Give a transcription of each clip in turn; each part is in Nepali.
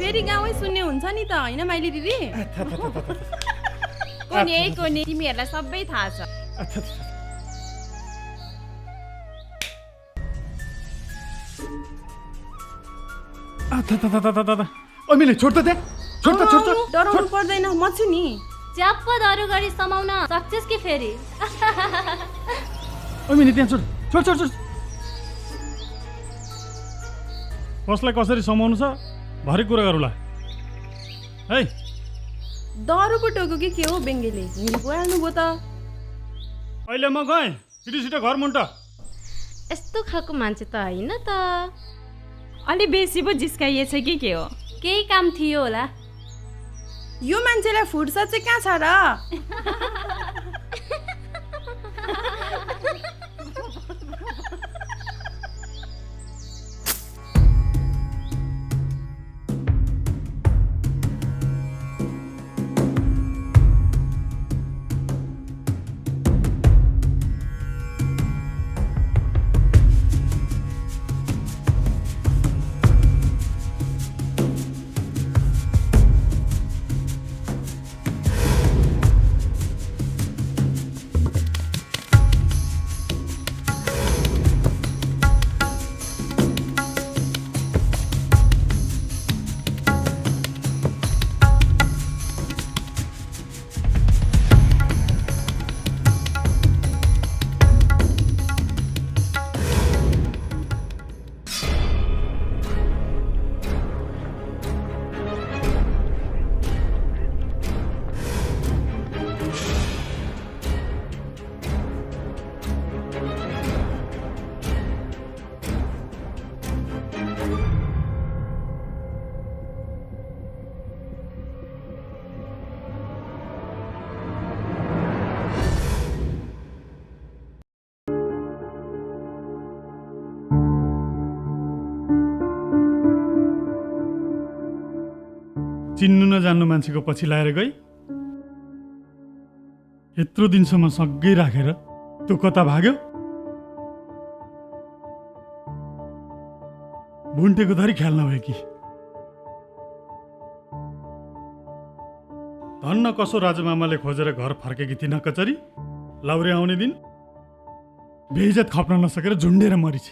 फेरि गाउँै सुन्ने हुन्छ नि त हैन माइली दिदी कोनी तिमीहरूलाई सबै थाहा छ अमिले छोड त त्यहाँ छोड त डराउनु पर्दैन म छु नि च्याप्प दरु गरी समाउन सक्छस् कि फेरि अमिले त्यहाँ छोड कसलाई कसरी समाउनु छ भरे कुरा गरौँला है दरुको टोको के हो बेङ्गेले हिँड्नु भयो त अहिले म गएँ छिटो घर मुन्ट यस्तो खालको मान्छे त होइन त अलि बेसी पो जिस्काइएछ कि के हो केही काम थियो होला यो मान्छेलाई फुर्सद चाहिँ कहाँ छ र चिन्नु नजान्नु मान्छेको पछि लाएर गई यत्रो दिनसम्म सँगै राखेर त्यो कता भाग्यो भुन्टेको धरी ख्याल नभए कि धन्न कसो राजमामाले खोजेर घर फर्केकी थिइन कचरी लाउरे आउने दिन बेइज्जत खप्न नसकेर झुन्डेर मरिछ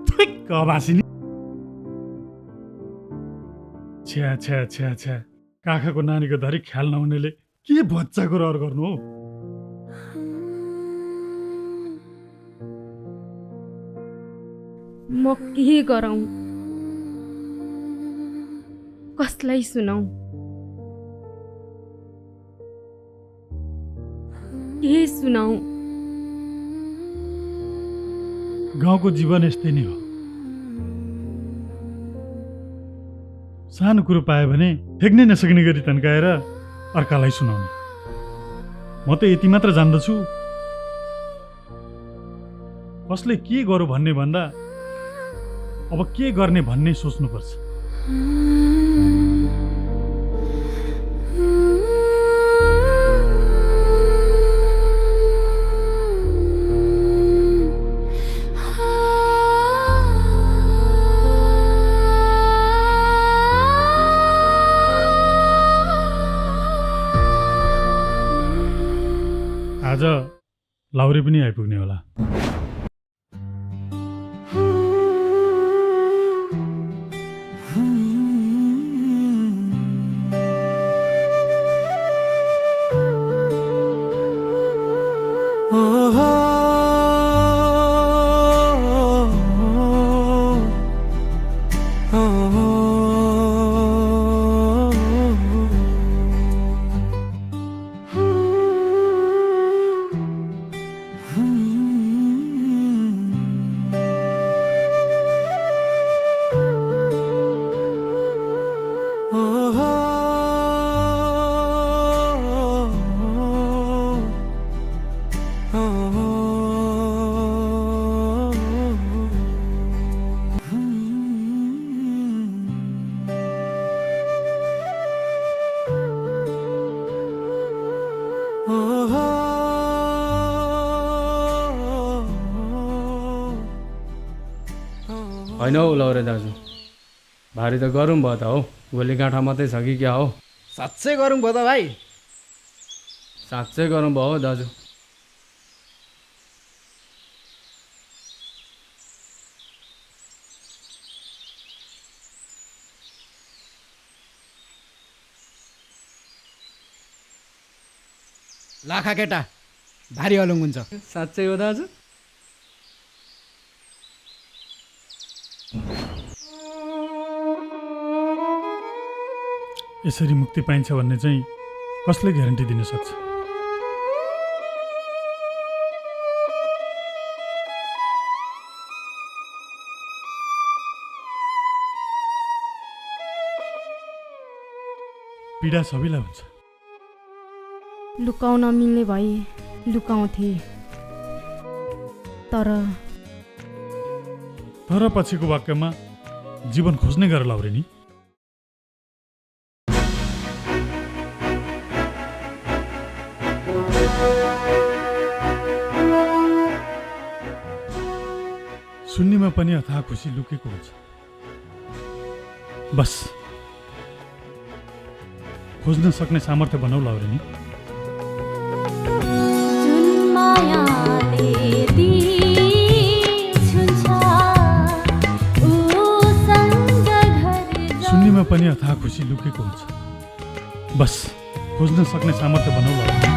ठिक्क बासिनी छ्या काखाको नानीको धरी ख्याल नहुनेले के बच्चाको रहर गर्नु हो म के गरौँ कसलाई सुनाऊ के सुनाऊ गाउँको जीवन यस्तै नै हो सानो कुरो पायो भने ठेक्नै नसक्ने गरी तन्काएर अर्कालाई सुनाउने म त यति मात्र जान्दछु कसले के गरौँ भन्ने भन्दा अब के गर्ने भन्ने सोच्नुपर्छ आज लाउरे पनि आइपुग्ने होला होइन हौ लौरे दाजु भारी त गरौँ भयो त हौ, गोलीकाँठा मात्रै छ कि क्या हो? साँच्चै गरौँ भयो त भाइ। साँच्चै गरौँ भयो हौ दाजु। लाखा केटा भारी हलुङ हुन्छ। साँच्चै हो दाजु? यसरी मुक्ति पाइन्छ भन्ने चाहिँ कसले ग्यारेन्टी दिन सक्छ? पीडा सबैलाई हुन्छ। लुकाउन मिल्ने भए लुकाउँथे, तर पछिको वाक्यमा जीवन खोज्ने गर लाउरेनी। शून्यमा पनि अथाह खुसी लुकेको हुन्छ। बस खोज्न सक्ने सामर्थ्य बनाउ लाउरेनी। शून्यमा पनि अथाह खुसी लुकेको हुन्छ। बस खोज्न सक्ने सामर्थ्य बनाउ लाउरेनी।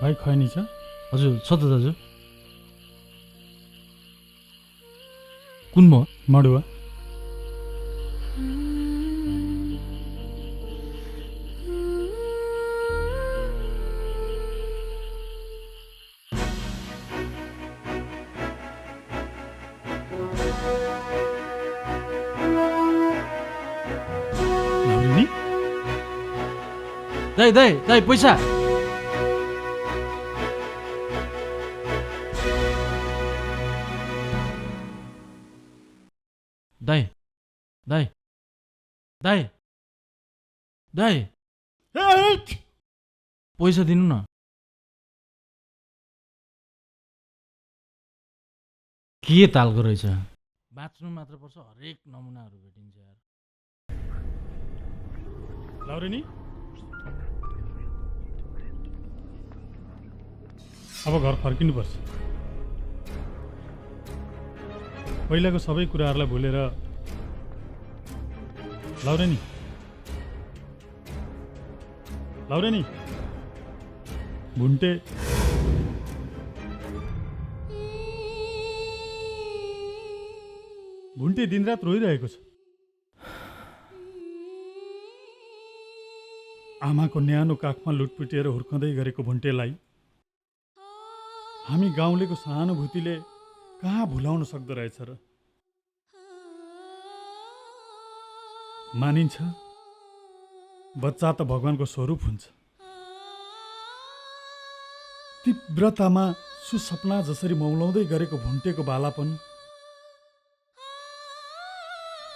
भाइ खैनी छ? हजुर छ त दाजु। कुन म? मडुवा। लाउरेनी? दाइ दाइ दाइ पैसा। दाइ दाइ दाइ दाइ पैसा दिनु न। के तालको रहेछ? बाँच्नु मात्र पर्छ, हरेक नमुनाहरू भेटिन्छ यार। लाउरेनी अब घर फर्किनुपर्छ। पहिलाको सबै कुराहरूलाई भुलेर लाउरेनी भुन्टे दिनरात रोइरहेको छ। आमाको न्यानो काखमा लुटपुटिएर हुर्कँदै गरेको भुन्टेलाई हामी गाउँलेको सहानुभूतिले कहाँ भुलाउन सक्दो रहेछ र। मानिन्छ बच्चा त भगवानको स्वरूप हुन्छ। तीव्रतामा सुसपना जसरी मौलाउँदै गरेको भुन्टेको बालापन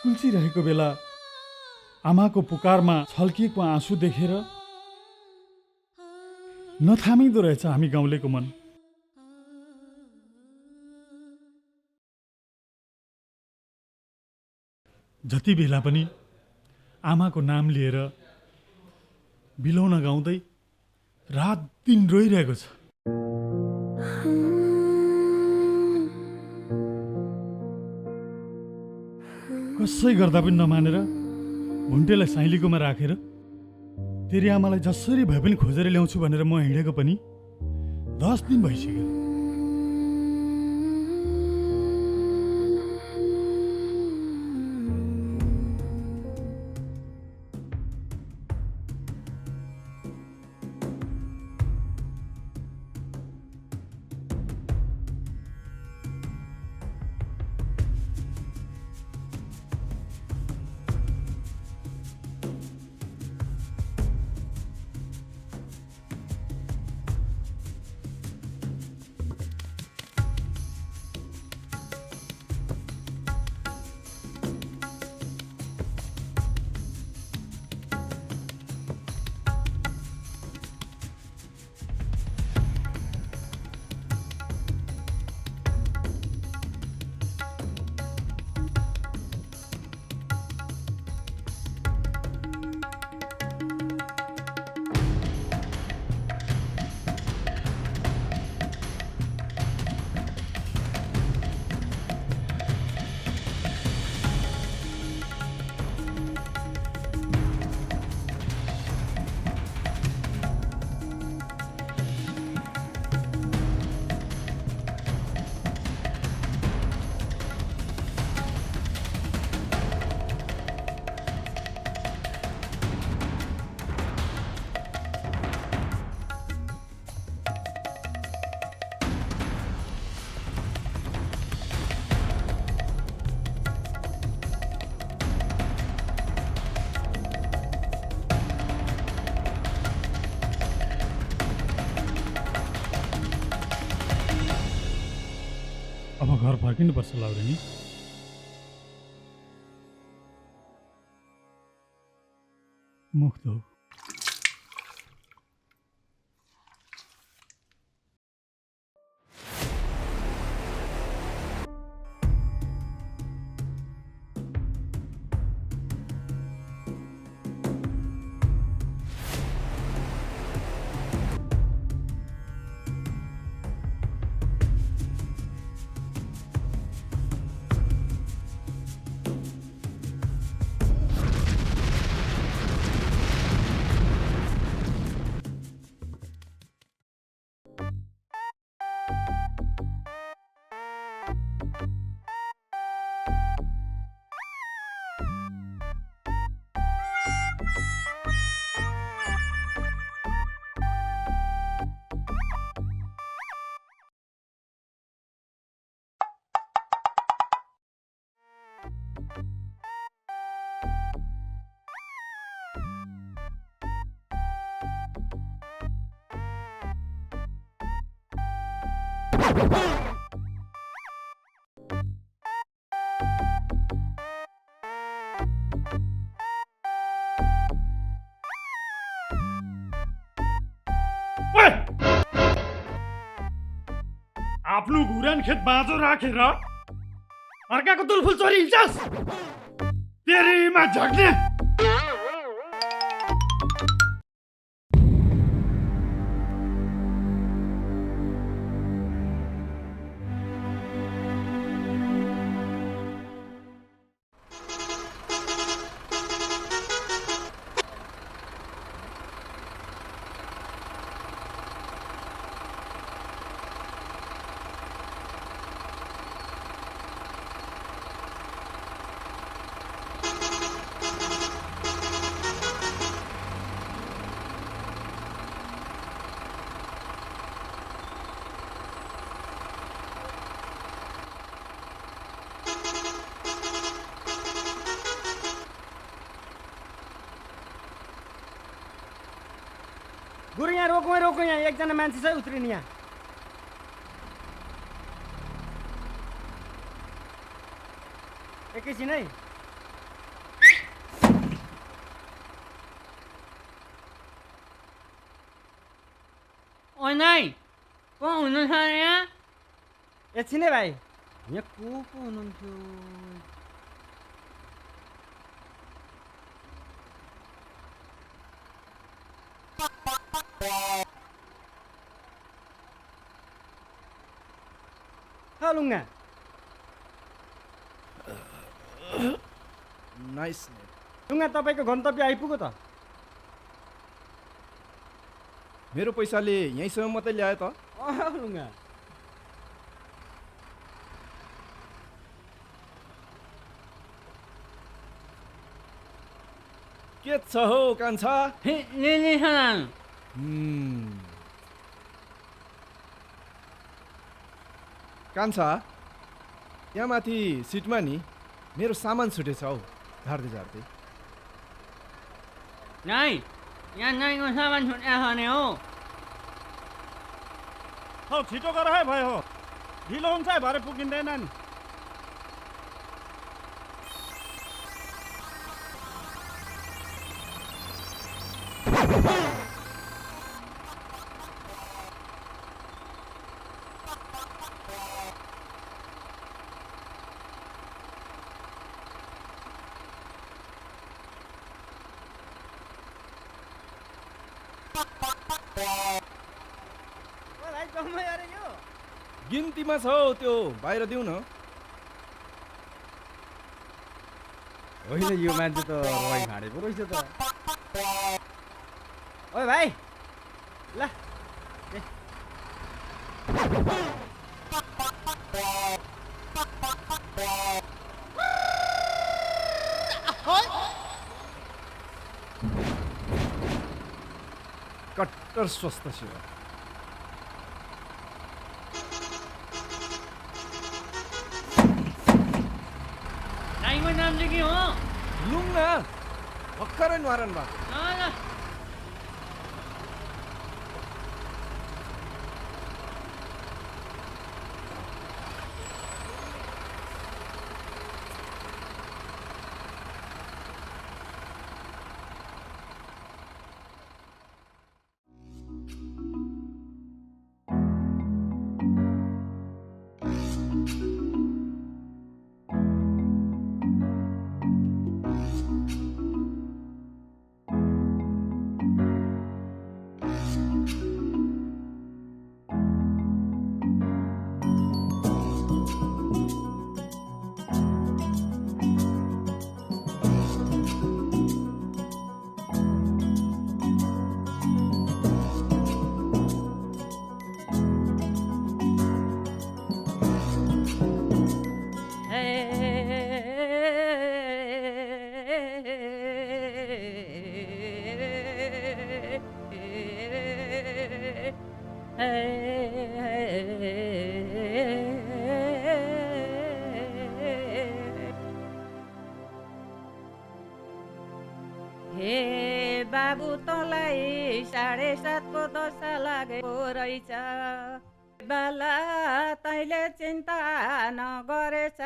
कुल्चिरहेको बेला आमाको पुकारमा छल्किएको आँसु देखेर नथामिँदो रहेछ हामी गाउँलेको मन। जति बेला पनि आमाको नाम लिएर बिलौन गाउँदै रात दिन रोइरहेको छ। कसै गर्दा पनि नमानेर भुन्टेलाई साइलीकोमा राखेर तेरी आमालाई जसरी भए पनि खोजेर ल्याउँछु भनेर म हिँडेको पनि 10 दिन भइसक्यो। अब घर फर्किनुपर्छ लाउरेनी। मुक्त हो। आफ्नो घुरान खेत बाँझो राखेर अर्काको तुलफुल चोरी हिँड्छस्? तेरीमा झग्ने। गुरु यहाँ रोकौँ यहाँ एकजना मान्छे छ उत्रिने यहाँ एकैछिन है ओ नाइ को हुनुहुन्छ यहाँ एकछिन है भाइ यहाँ को हुनुहुन्थ्यो लुङ्गा नाइस लुङ्गा तपाईँको गन्तव्य आइपुग्यो त मेरो पैसाले यहीँसम्म मात्रै ल्यायो त लुङ्गा के छ हौ कान्छा लिली सलाम कान्छा त्यहाँ माथि सिटमा नि मेरो सामान छुटेछ हौ झार्दै झार्दै नाइ यहाँ नाइको सामान छुट्या छ नि हो हौ छिटो गर है भयो ढिलो हुन्छ है भरे पुगिँदैन नि गिन्तीमा छ हौ त्यो बाहिर दिउँ न होइन यो मान्छे त रही खाँडेको रहेछ त ओइ भाइ ल कट्टर स्वस्थ सेवा नाइको नाम चाहिँ के हो लुङ्गा भर्खरै न्वारन बा ल हे बाबु तँलाई 7:30 को दशा लागेको रहेछ बाला तैँले चिन्ता नगरेछ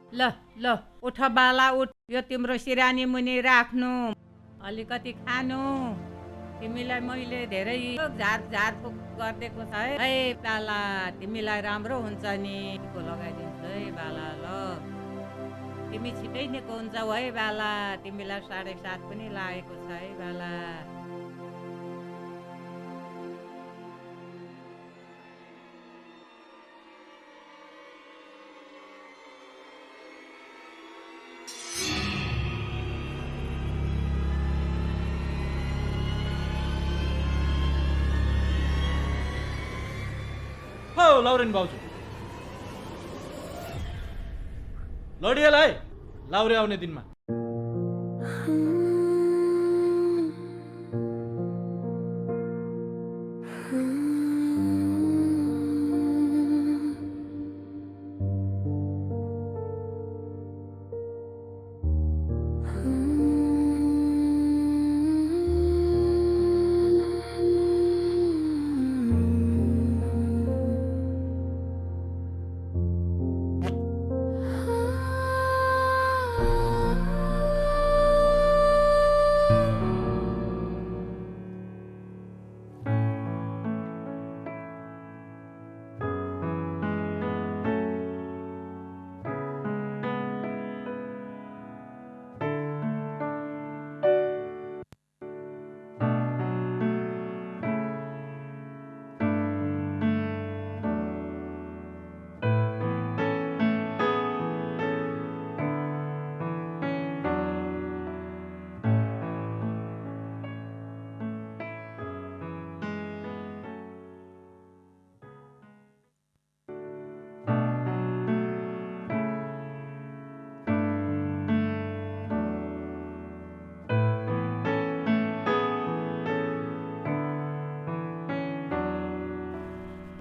ल ल उठ बाला उठ यो तिम्रो सिरानी मुनि राख्नु अलिकति खानु तिमीलाई मैले धेरै झारफुक गरिदिएको छ है बाला तिमीलाई राम्रो हुन्छ नि टिको लगाइदिन्छु है बाला ल तिमी छिटै निको हुन्छौ है बाला तिमीलाई 7:30 पनि लागेको छ है बाला हौ लौरेन बाउजू लडिएला है लाउरे आउने दिनमा।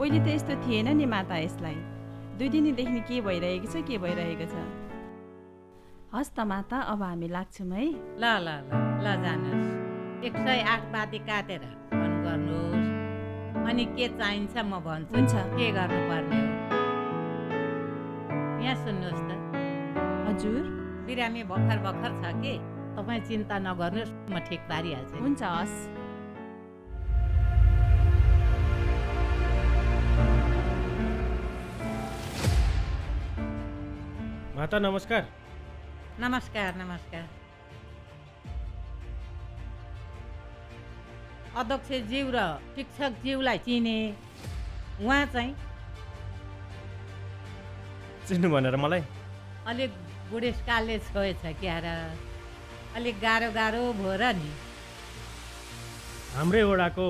पहिले त यस्तो थिएन नि माता, यसलाई 2 दिनदेखि के भइरहेको छ के भइरहेको छ। हस् त माता, अब हामी लाग्छौँ है। ल ल ल ल जानुहोस्। 108 बाती काटेर फोन गर्नुहोस्, अनि के चाहिन्छ म भन्छु। हुन्छ। के गर्नुपर्ने हो यहाँ सुन्नुहोस् त। हजुर। बिरामी भर्खर भर्खर छ कि, तपाईँ चिन्ता नगर्नुहोस्, म ठिक पारिहाल्छु। हुन्छ, हस्। माता नमस्कार। नमस्कार नमस्कार। अध्यक्षज्यू र शिक्षकज्यूलाई चिने, उहाँ चाहिँ चिन्नु भनेर मलाई अलिक बुढेसकालले छोएछ क्या र, अलिक गाह्रो गाह्रो भयो र नि। हाम्रै वडाको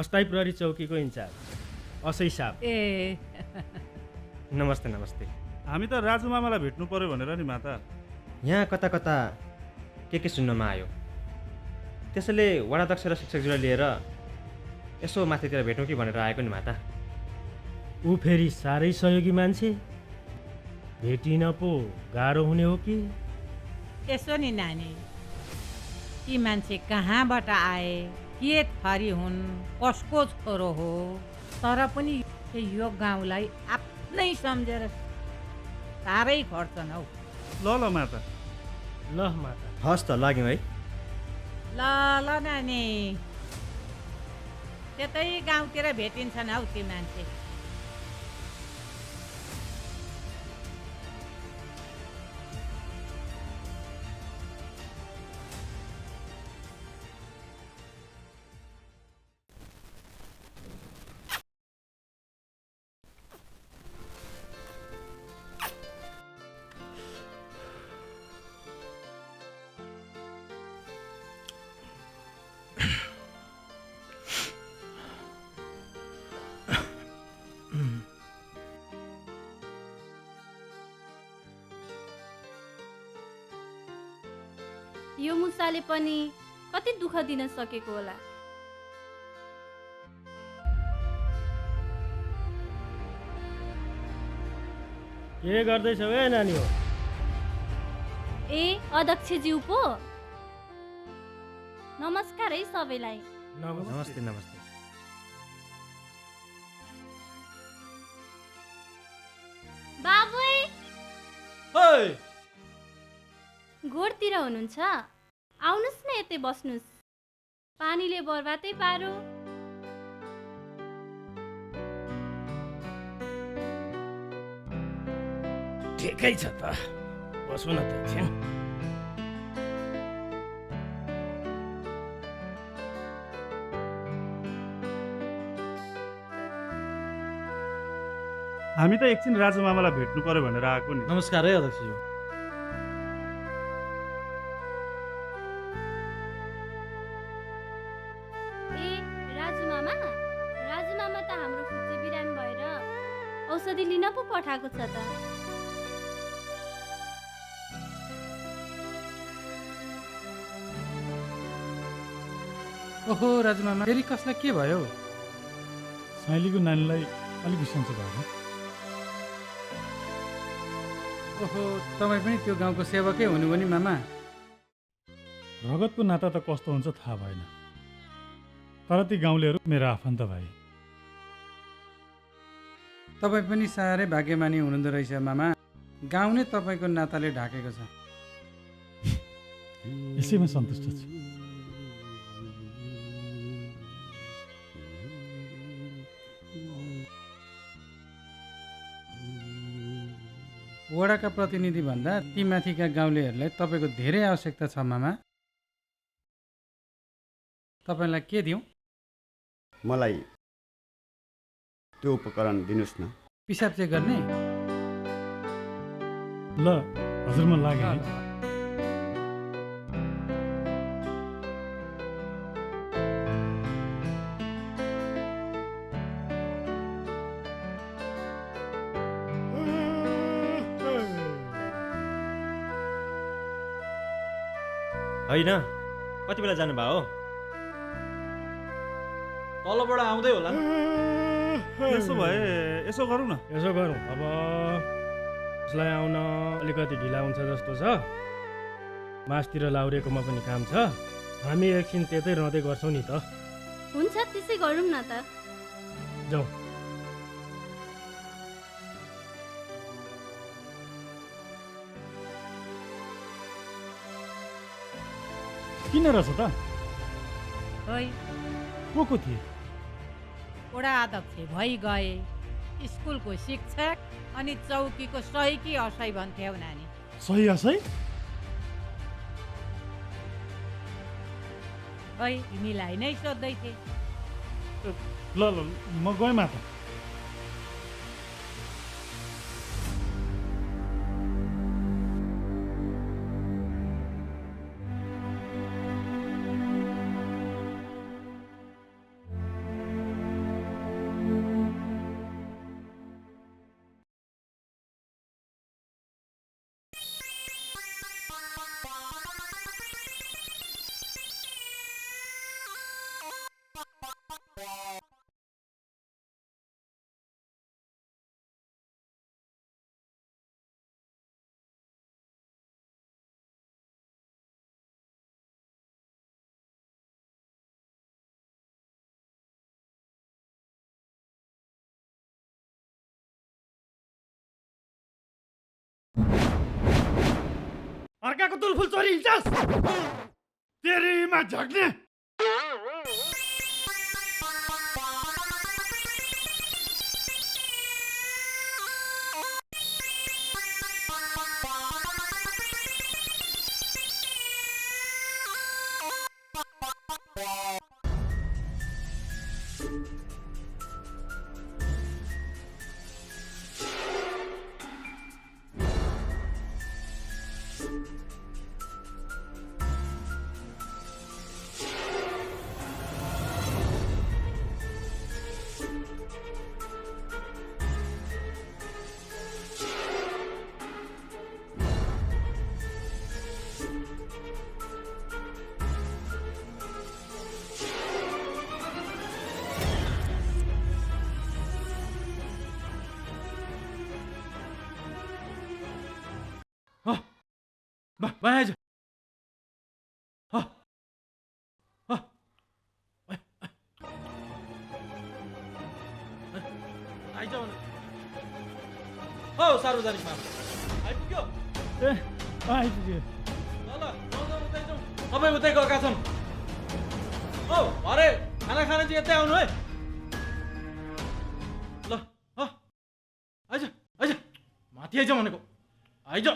अस्थायी प्रहरी चौकीको इन्चार्ज असै साहब। ए नमस्ते नमस्ते। हामी त राजु मामालाई भेट्नु पर्यो भनेर नि माता। यहाँ कता कता के सुन्नमा आयो, त्यसैले वडाध्यक्ष र शिक्षकज्यूलाई लिएर यसो माथितिर भेटौँ कि भनेर आएको नि माता। ऊ फेरि साह्रै सहयोगी मान्छे, भेटिन पो गाह्रो हुने हो कि? यसो नि नानी, ती मान्छे कहाँबाट आए, के थरी हुन्, कसको छोरो हो, तर पनि यो गाउँलाई आफ्नै सम्झेर साह्रै खर्छन् हौ। ल ल माता। ल माता। हस् त, लाग्यौँ है। ल ल नानी, त्यतै गाउँतिर भेटिन्छन् हौ ती मान्छे। यो मुसाले पनि कति दुःख दिन सकेको होला। के गर्दैछौ ए नानी हो? ए अध्यक्षज्यू पो, नमस्कार है सबैलाई। नमस्ते नमस्ते। बाबुई ओइ, घोरतिर हुनुहुन्छ? आउनुहोस् न, यतै बस्नुहोस्, पानीले बर्बादै पारो। ठिकै छ त, बसौँ न त एकछिन। हामी त एकछिन राजु मामालाई भेट्नु पर्यो भनेर आएको नि। नमस्कार है अध्यक्षज्यू। ए राजु मामा त हाम्रो फुच्चे बिरामी भएर औषधि लिन पो पठाएको छ त। ओहो राजुमामा फेरि कसलाई के भयो? साइलीको नानीलाई अलिक बिसन्चो भयो। ओहो तपाईँ पनि त्यो गाउँको सेवकै हुनुभयो नि मामा। रगतको नाता त कस्तो हुन्छ थाहा भएन, तर ती गाउँलेहरू मेरो आफन्त भाइ। तपाईँ पनि साह्रै भाग्यमानी हुनुहुँदो रहेछ मामा। गाउँ नै तपाईँको नाताले ढाकेको छ। यसैमा सन्तुष्ट छु। वडाका प्रतिनिधि भन्दा ती माथिका गाउँलेहरूलाई तपाईँको धेरै आवश्यकता छ मामा। तपाईँलाई के दिउँ? मलाई त्यो उपकरण दिनुहोस् न। पिसाब चेक गर्ने? ल हजुर, म लागेँ है। होइन, कति बेला जानुभयो हो? तलबाट आउँदै होला। त्यसो भए यसो गरौँ न। यसो गरौँ, अब उसलाई आउन अलिकति ढिला हुन्छ जस्तो छ। मासतिर लाउरेकोमा पनि काम छ। हामी एकछिन त्यतै रहँदै गर्छौँ नि त। हुन्छ, त्यसै गरौँ न त। जाउँ। किन रहेछ त? खोइ को थिए? वडा अध्यक्ष भइ गए, स्कुलको शिक्षक अनि चौकीको सही कि असही भन्थ्यौ नानी। सही असही? खै तिमीलाई नै सोध्दै थिए। ल ल म गएँ माता। अर्काको तुलफुल चोरी हिँड्छस्? तेरीमा झग्ने। बाज आइज हौ सार्वजनिकमा आइपुग्यो। ए आइपुग्यो। ल ल उतै जाउँ। सबै उतै गएका छन्। हौ भरे खाना खान चाहिँ यतै आउनु है। ल आइज आइज माथि आइज भनेको। आइज।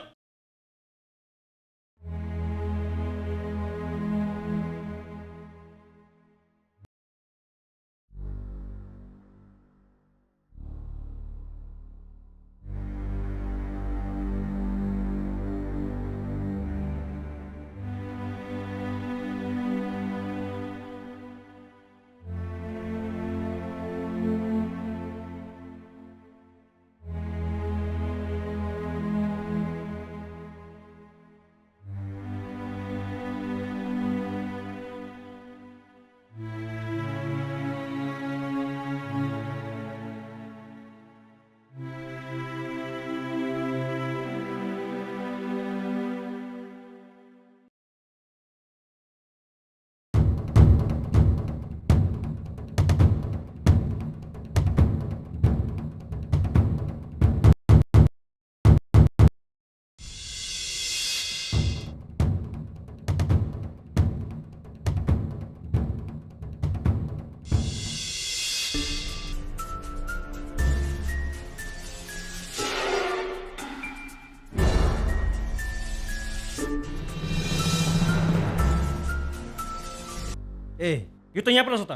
ए यो त यहाँ पो रहेछ त।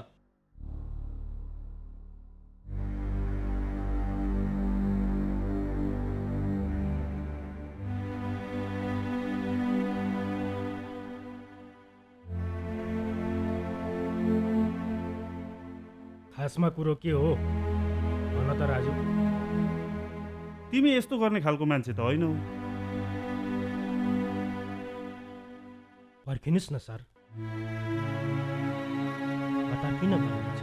खासमा कुरो के हो भन त राजु। तिमी यस्तो गर्ने खालको मान्छे त होइन हौ। पर्खिनुहोस् न सर, हतार किन गर्नुहुन्छ?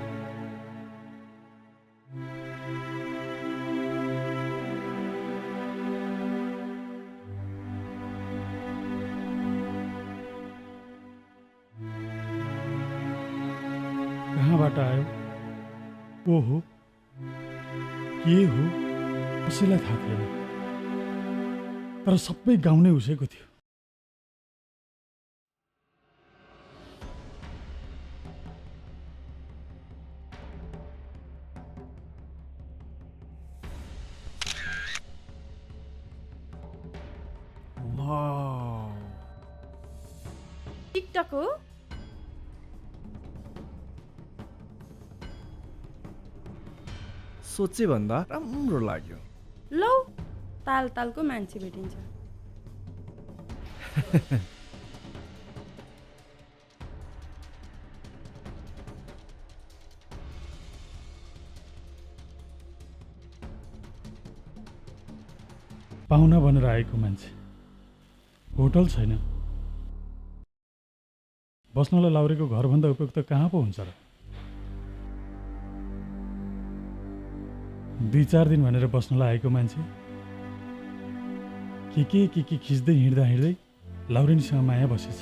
कहाँबाट आयो, को हो, के हो, कसैलाई थाहा थिएन। तर सबै गाउँ नै उसैको थियो। टिकटक हो? सोचे भन्दा राम्रो लाग्यो। लौ ताल तालको मान्छे भेटिन्छ। पाहुना भनेर आएको मान्छे, होटल छैन, बस्नलाई लाउरेको घरभन्दा उपयुक्त कहाँ पो हुन्छ र? 2-4 दिन भनेर बस्नलाई आएको मान्छे के खिच्दै हिँड्दा हिँड्दै लाउरेनीसँग माया बसेछ।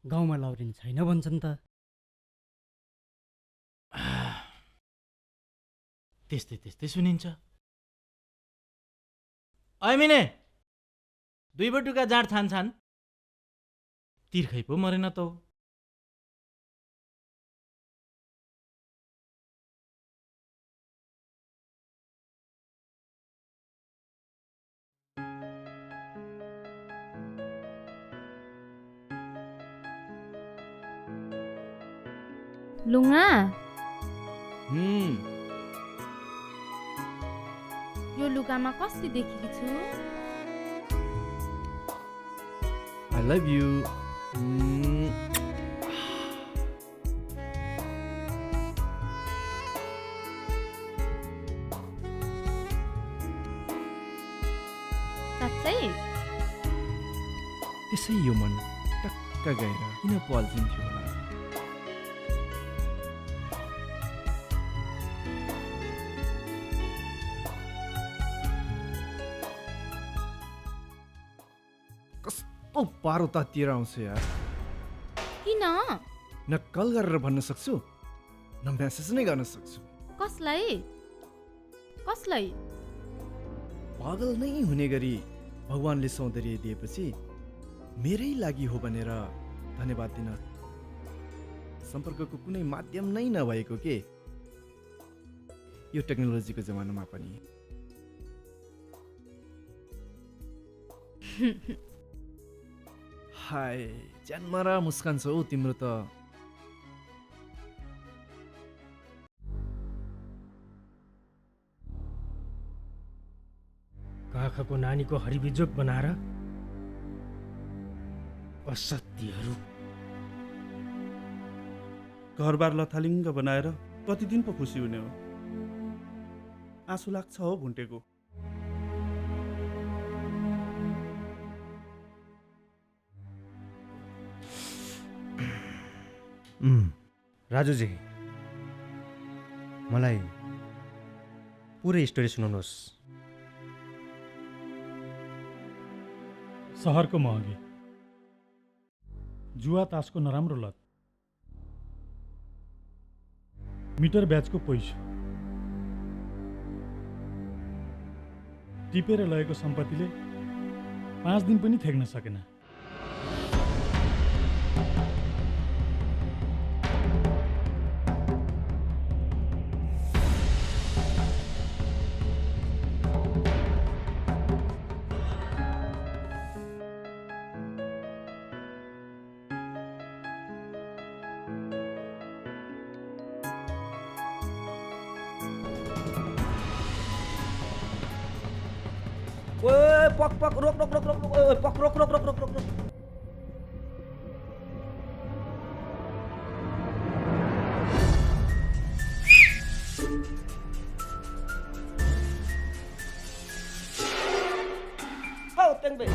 गाउँमा लाउरिन छैन भन्छन् त। त्यस्तै त्यस्तै सुनिन्छ। ऐमिने 2 बटुका जाँड छान्छन्, तिर्खै पो मरेन त। लुङा, यो लुगामा कस्तो देखेकी छु? I love you. साँच्चै? त्यसै यो मन टक्क गएर किन पल्झिन्थ्यो होला। कस्तो पारो तातिएर आउँछ यार। किन? न कल गरेर भन्न सक्छु न मेसेज नै गर्न सक्छु। कसलाई? कसलाई? पागल नै हुने गरी भगवानले सौन्दर्य दिएपछि मेरै लागि हो भनेर धन्यवाद दिन सम्पर्कको कुनै माध्यम नै नभएको के यो टेक्नोलोजीको जमानामा पनि। हाय ज्यानमारा मुस्कान छौ तिम्रो त। काखको नानीको हरिबिजोग बनाएर असत्यहरू घरबार लथालिङ्ग बनाएर कति दिन पो खुसी हुने हो। आँसु लाग्छ हो भुन्टेको। राजुजी, मलाई पुरै स्टोरी सुनाउनुहोस्। सहरको महँगी, जुवा तासको नराम्रो लत, मिटर ब्याजको पैसो, टिपेर लगेको सम्पत्तिले 5 दिन पनि थेक्न सकेन। पक पक रोक रोक रोक रोक रोक पक रोक रोक रोक रोक रोक रोक। हाउ तेंबे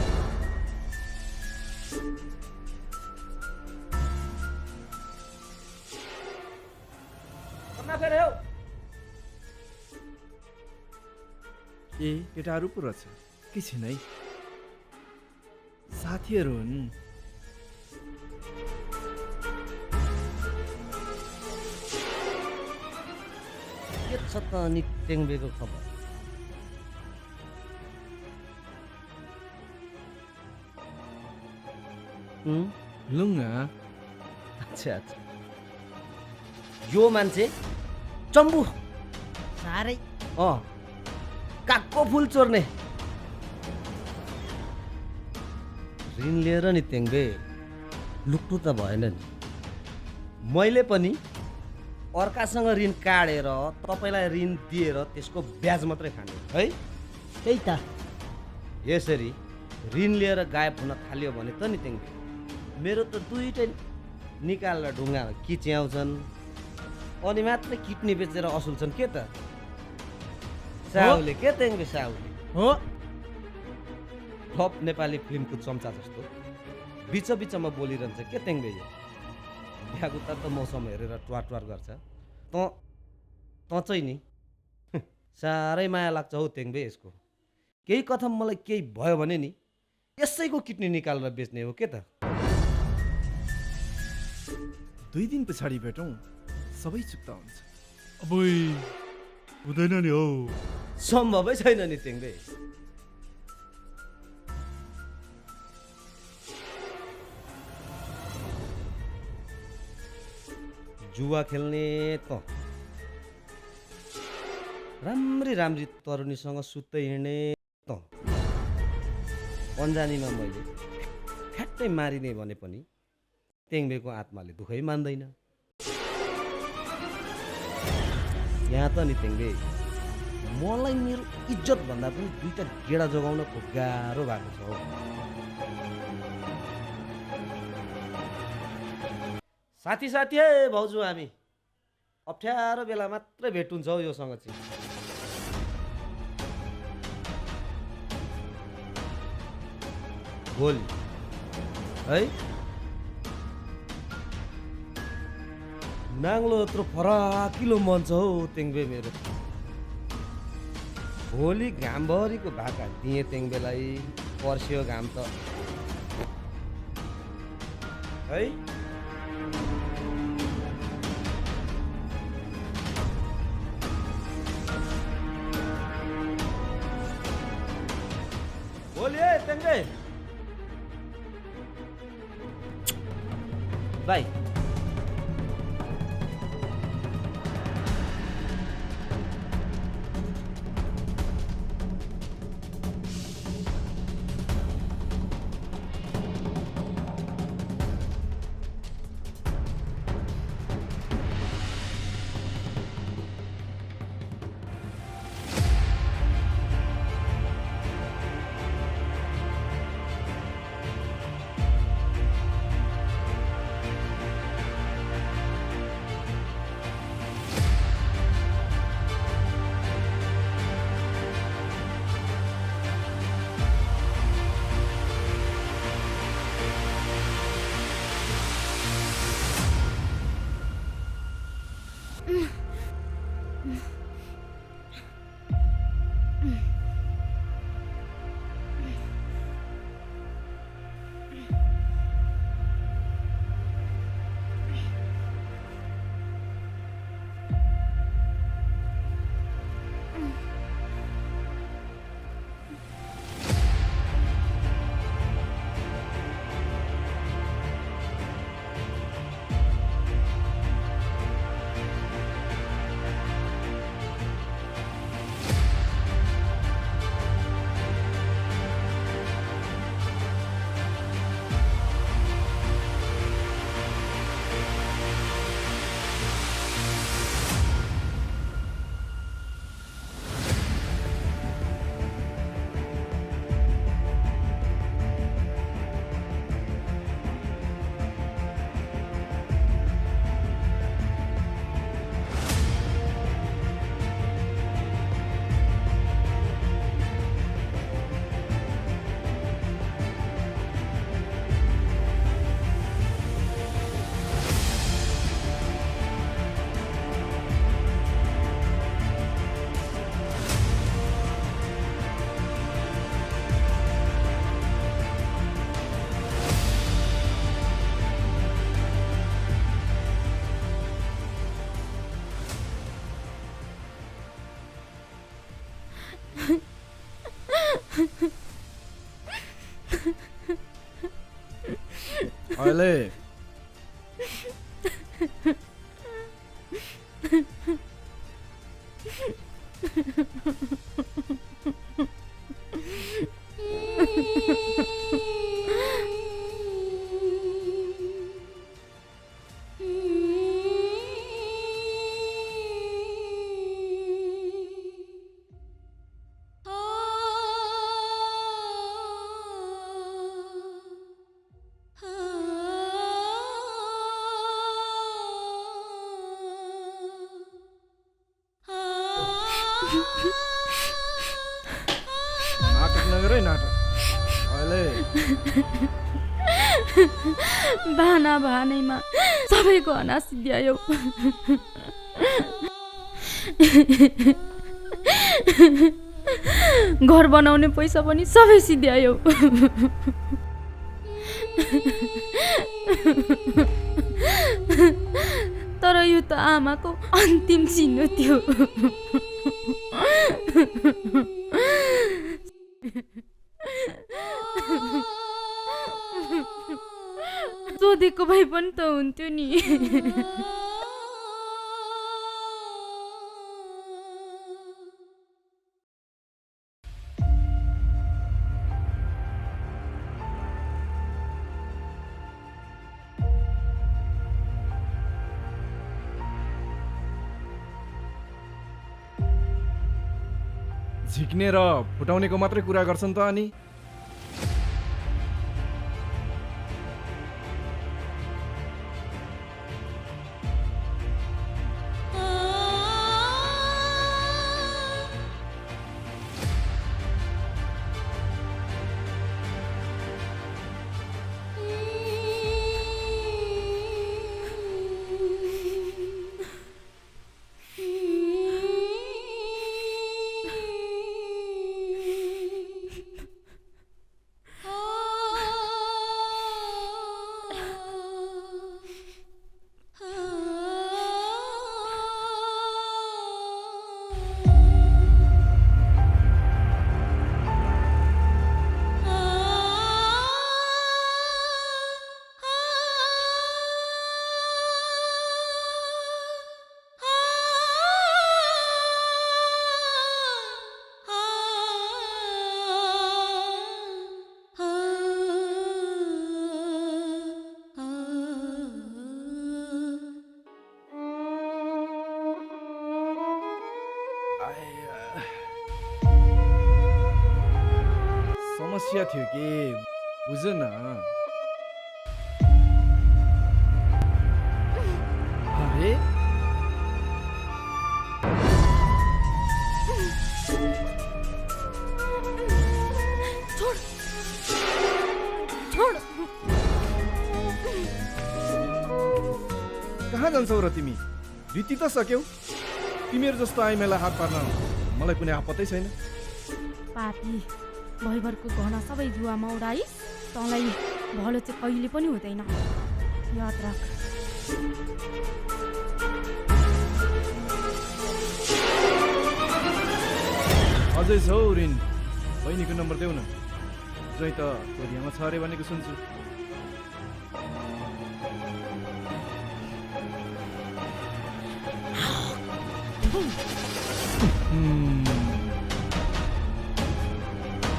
कहाँ फेरे हो? ए केटाहरू पो रहेछ के छैन है, साथीहरू हुन्। के छ त अनि टेङ्बेको खबर? लुङ्गा। अच्छा अच्छा, यो मान्छे चम्बु साह्रै कागको फुल चोर्ने। ऋण लिएर नि तेङ्बे लुक्नु त भएन नि। मैले पनि अर्कासँग ऋण काटेर तपाईँलाई ऋण दिएर त्यसको ब्याज मात्रै खाने है। त्यही त यसरी ऋण लिएर गायब हुन थाल्यो भने त नि तेङ्बे मेरो त दुईटै निकालेर ढुङ्गामा किच्याउँछन् अनि मात्रै किडनी बेचेर असुल्छन् के त। साहुले के तेङ्बे साहुले हो टप नेपाली फिल्मको चम्चा जस्तो बिच बिचमा बोलिरहन्छ के तेङ्बे। यो भ्यागुता त मौसम हेरेर ट्वार ट्वार गर्छ। त चाहिँ नि साह्रै माया लाग्छ हौ तेङ्बे यसको। केही कथा मलाई केही भयो भने नि यसैको किडनी निकालेर बेच्ने हो के त। 2 दिन पछाडि भेटौँ, सबै चुक्ता हुन्छ। अबोइ हुँदैन नि हौ। सम्भवै छैन नि टेङ्बे। जुवा खेल्ने त राम्री राम्री तरुणीसँग सुत्दै हिँड्ने त अन्जानीमा मैले ठ्याट्टै मारिने भने पनि टेङ्बेको आत्माले दुःखै मान्दैन। यहाँ त नि टेङ्बे मलाई मेरो इज्जत भन्दा पनि 2टा गेडा जोगाउन खुब गाह्रो भएको छ हौ। साथी साथी है भाउजू, हामी अप्ठ्यारो बेला मात्रै भेट हुन्छ हौ योसँग चाहिँ। भोलि है नाङ्लो यत्रो फराकिलो मन छ हौ टेङ्बे मेरो। भोलि घामभरिको भाका दिएँ टेङ्बेलाई, पर्स्यो घाम त है। भोलि है टेङ्बे बाई। अहिले नाटक नगर है नाटक। अहिले भाना भानैमा सबैको हना सिद्ध्यायो। घर बनाउने पैसा पनि सबै सिद्ध्यायो। तर यो त आमाको अन्तिम चिन्ह थियो। सोधेको भए पनि त हुन्थ्यो नि। झिक्ने र फुटाउनेको मात्रै कुरा गर्छन् त अनि समस्या थियो कि बुझ न। अरे छोड छोड। कहाँ जान्छौ र तिमी? बिति त सक्यौ। तिमीहरू जस्तो आइमेलाई हात पार्न मलाई कुनै आपत्तै छैन। पापी भैभरको गहना सबै जुवामा उडाइस्, तँलाई भलो चाहिँ कहिले पनि हुँदैन, याद राख। अझै छौ रिन, बहिनीको नम्बर देऊ न। जै त कोरियामा छ अरे भनेको सुन्छु।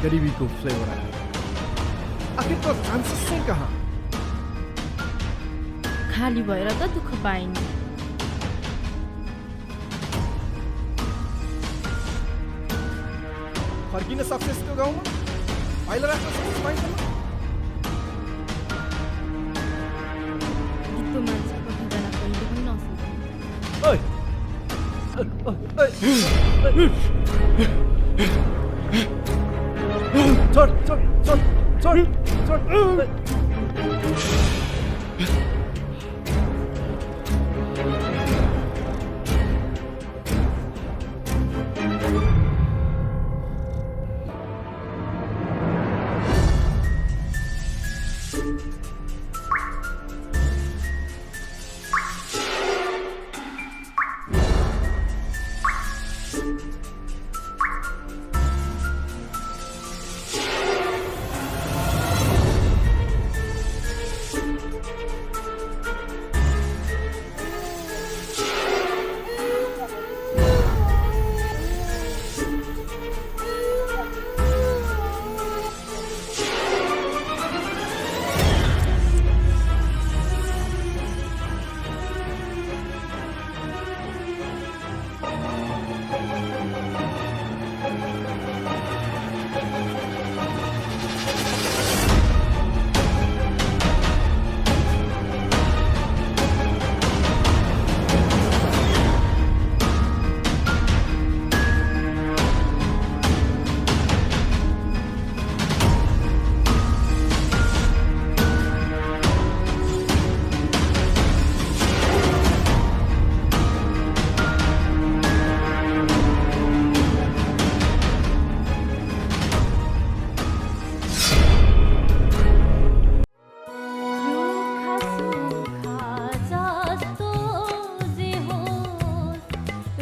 गरिबीको फ्लेभर आयो। आखिर त चान्सेस चाहिँ कहाँ? खाली भएर त दुःख पाइन्। फर्किन सक्छ यस्तो गाउँमा? पाइला राख्न सक्छ पाइँदैन? यस्तो मान्छेको ठेगाना कहिले पनि नसोच। ओइ छोड छोड छोड छोड छोड।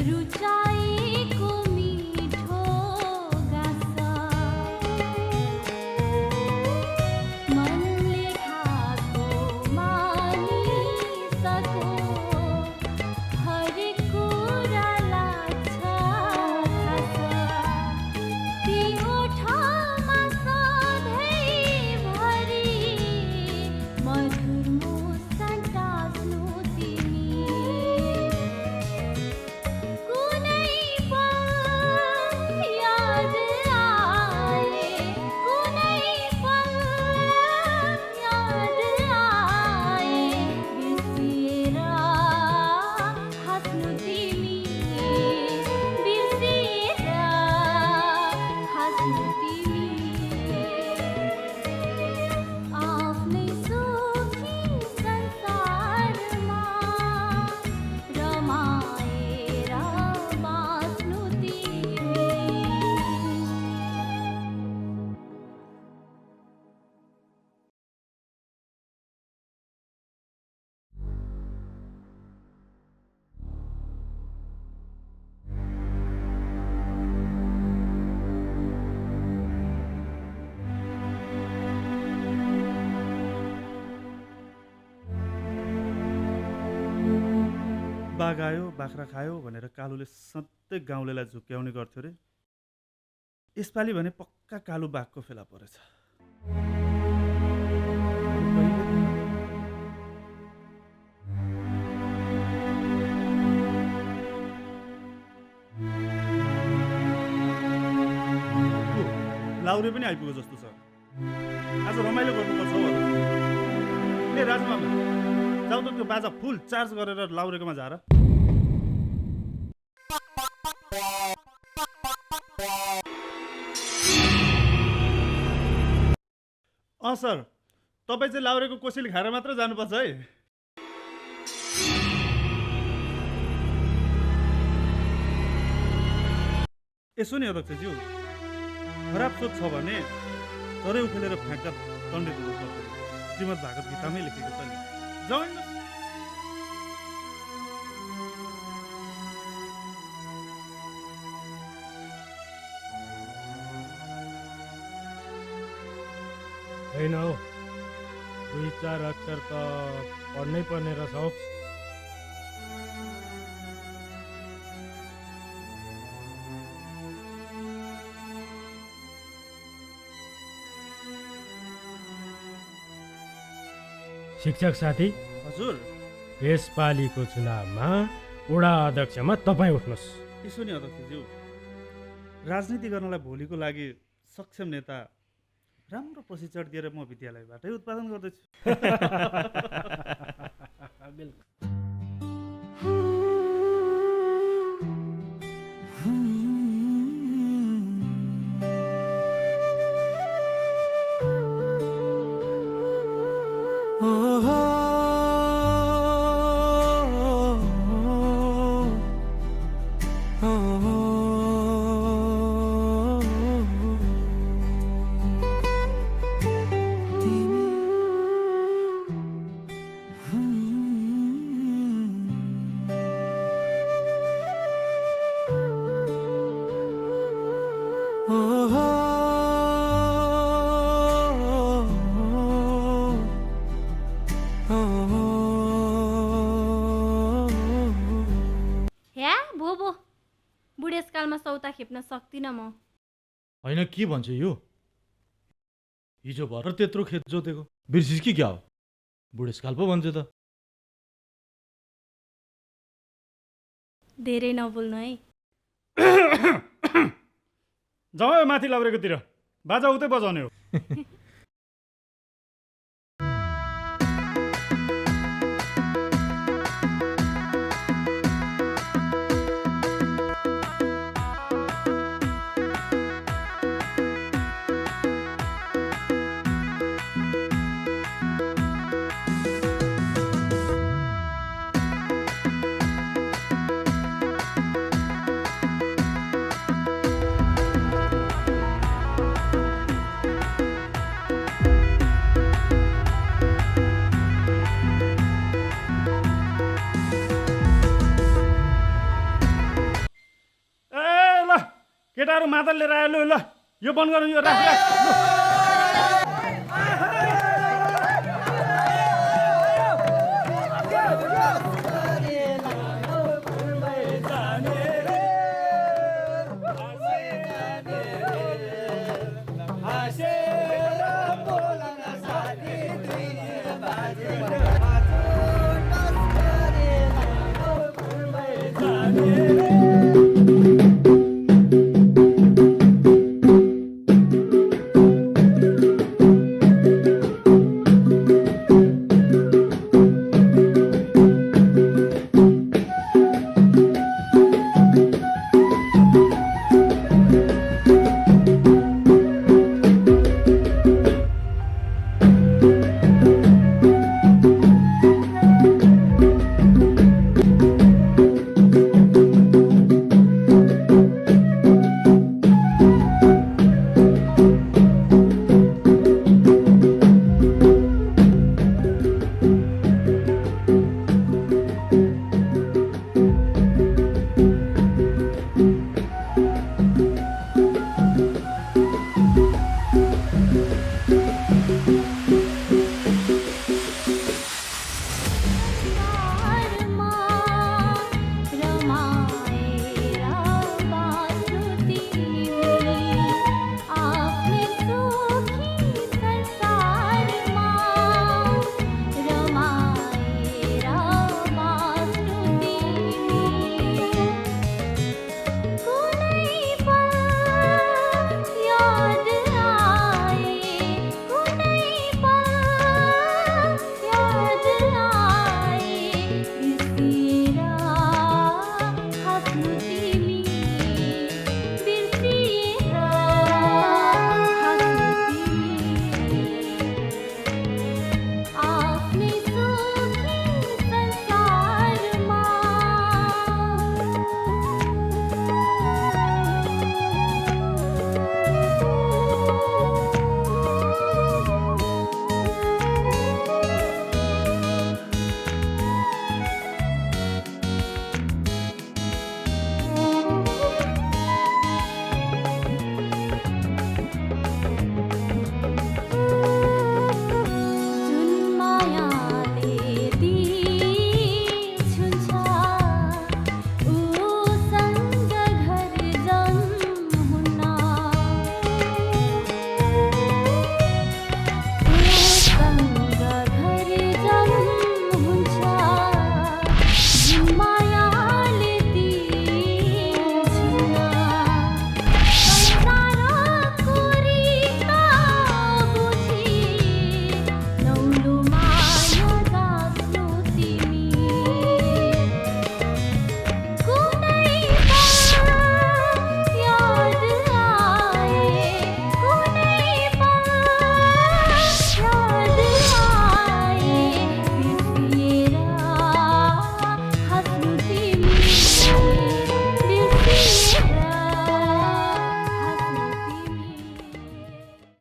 रुचाएको मिठो गाँस मनले खाएको मानिसको हरेक कुरा लाग्छ खास ती ओठमा सधैँभरि मधुर मुस्कान टाँस्नु तिमी कुनै पल याद आए कुनै पल याद आए बिर्सिएर हाँस्नु तिमी बिर्सिएर हाँस्नु तिमी आफ्नै सुखी संसारमा रमाएर बाँच्नु तिमी बाघ आयो बाख्रा खायो भनेर कालुले सधैँ गाउँलेलाई झुक्क्याउने गर्थ्यो रे। यसपालि भने पक्का कालु बाघको फेला परेछ। लाउरे पनि आइपुग्यो जस्तो छ। आज रमाइलो गर्नुपर्छ हौ। ए राजमामा जाऊ त त्यो बाजा फुल चार्ज गरेर लाउरेकोमा झार। सर तपाईँ चाहिँ लाउरेको कोसेली खाएर मात्र जानुपर्छ है। यसो नि अध्यक्षज्यू, खराब सोच छ भने चरै उखेलेर फ्याँक्दा दण्डित हुनुपर्छ। श्रीमद् भागवत गीतामै लेखेको छ नि। जाउँ होइन हौ, 2-4 अक्षर त पढ्नै पर्ने रहेछ हौ। शिक्षक साथी, हजुर, यसपालिको चुनावमा वडा अध्यक्षमा तपाईँ उठ्नुहोस्। यसो नि अध्यक्षज्यू, राजनीति गर्नलाई भोलिको लागि सक्षम नेता राम्रो प्रशिक्षण दिएर म विद्यालयबाटै उत्पादन गर्दैछु। बुढेसकालमा सौता खेप्न सक्दिनँ म। होइन के भन्छ यो? हिजो भएर त्यत्रो खेत जोतेको बिर्सिस कि क्या हो? बुढेसकाल पो भन्छ त। धेरै नबोल्नु है। जाऊ माथि लाउरेकोतिर, बाजा उतै बजाउने हो। केटाहरू मादल लिएर आयो ल यो बन्द गर्नु यो राख Yeah.